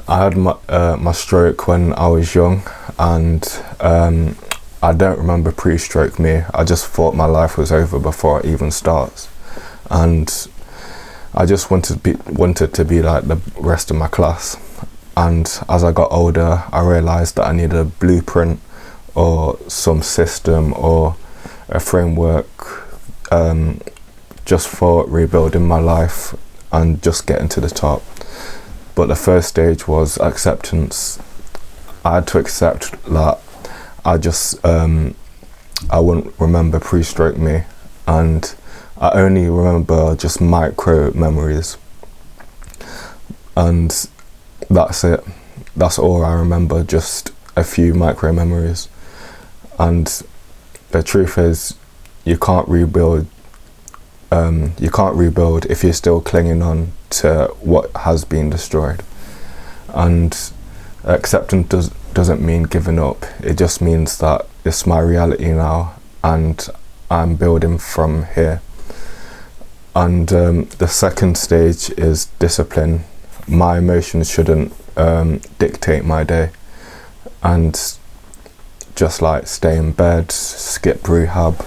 I had my stroke when I was young, and I don't remember pre-stroke me. I just thought my life was over before it even starts, and I just wanted to be like the rest of my class. And as I got older, I realised that I needed a blueprint or some system or a framework just for rebuilding my life and just getting to the top. But the first stage was acceptance. I had to accept that I wouldn't remember pre-stroke me, and I only remember just micro memories, and that's it. That's all I remember, just a few micro memories. And the truth is, you can't rebuild if you're still clinging on to what has been destroyed. And acceptance doesn't mean giving up. It just means that it's my reality now, and I'm building from here. And the second stage is discipline. My emotions shouldn't dictate my day, and just like stay in bed, skip rehab,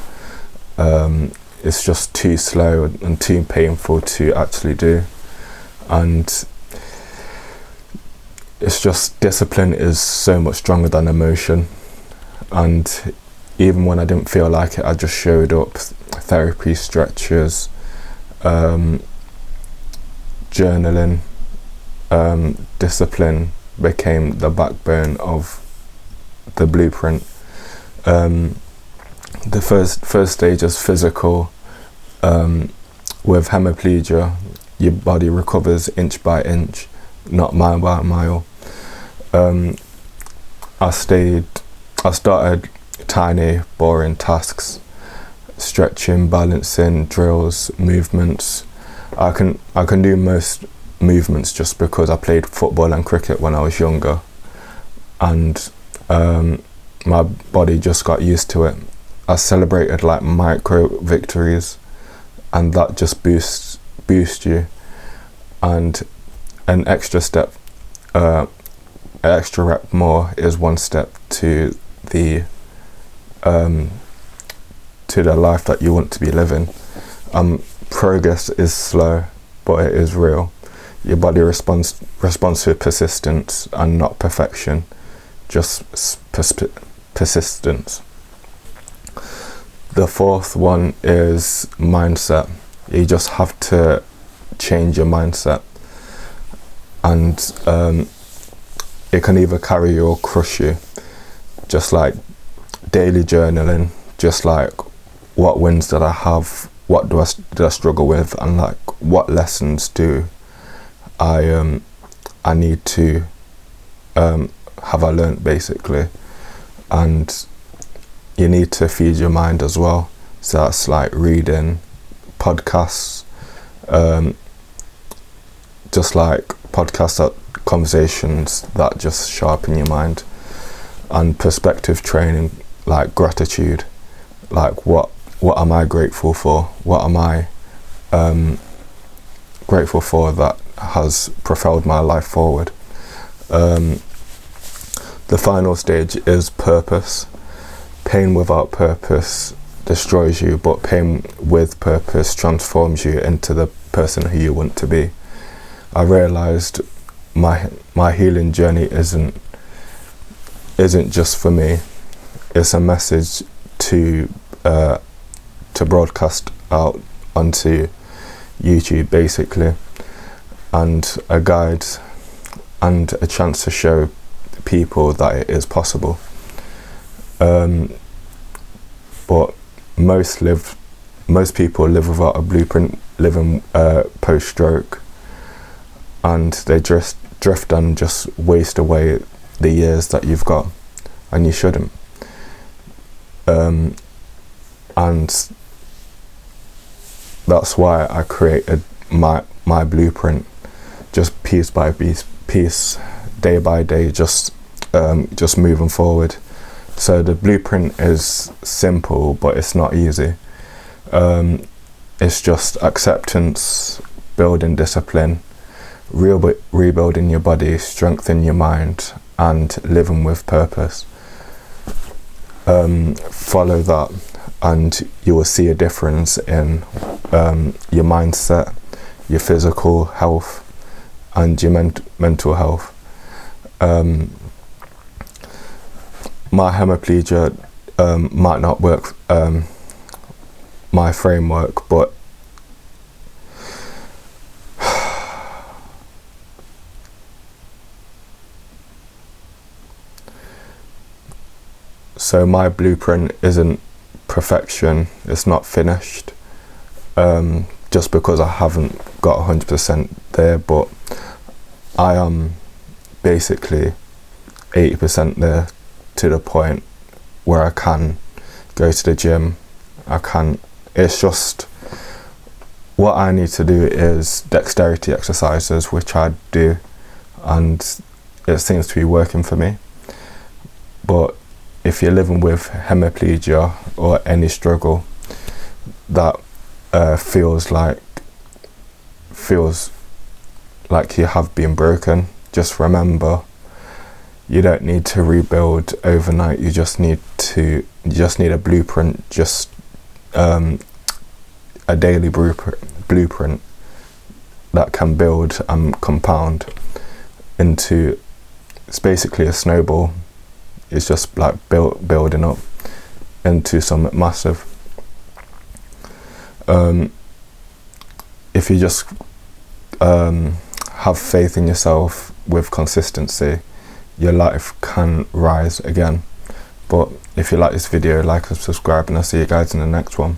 it's just too slow and too painful to actually do. And it's just, discipline is so much stronger than emotion. And even when I didn't feel like it, I just showed up. Therapy, stretches, journaling, discipline became the backbone of the blueprint. The first stage is physical. With hemiplegia, your body recovers inch by inch, not mile by mile. I started tiny, boring tasks, stretching, balancing, drills, movements. I can do most movements just because I played football and cricket when I was younger, and my body just got used to it. I celebrated like micro victories, and that just boosts you. And an extra step, extra rep more is one step to the life that you want to be living. Progress is slow, but it is real. Your body responds to persistence and not perfection, just persistence. The fourth one is mindset. You just have to change your mindset, and it can either carry you or crush you. Just like daily journaling, just like what wins did I have, what did I struggle with, and like what lessons do I need to have I learnt, basically. And you need to feed your mind as well, so that's like reading, podcasts, just like conversations that just sharpen your mind, and perspective training, like gratitude, like what am I grateful for, what am I grateful for that has propelled my life forward. The final stage is purpose. Pain without purpose destroys you, but pain with purpose transforms you into the person who you want to be. I realised my healing journey isn't just for me. It's a message to broadcast out onto YouTube, basically, and a guide and a chance to show people that it is possible. But most people live without a blueprint, living post-stroke, and they drift and just waste away the years that you've got, and you shouldn't. And that's why I created my blueprint, just piece by piece, day by day, just moving forward. So the blueprint is simple, but it's not easy. It's just acceptance, building discipline, rebuilding your body, strengthening your mind, and living with purpose. Follow that and you will see a difference in your mindset, your physical health, and your mental health. My hemiplegia might not work my framework, but so my blueprint isn't perfection, it's not finished, just because I haven't got 100% there, but I am basically 80% there, to the point where I can go to the gym. It's just what I need to do is dexterity exercises, which I do, and it seems to be working for me. But if you're living with hemiplegia or any struggle that feels like you have been broken, just remember, you don't need to rebuild overnight. You just need a blueprint, just a daily blueprint that can build and compound into, it's basically a snowball. It's just like building up into something massive. If you just have faith in yourself with consistency, your life can rise again. But if you like this video, like and subscribe, and I'll see you guys in the next one.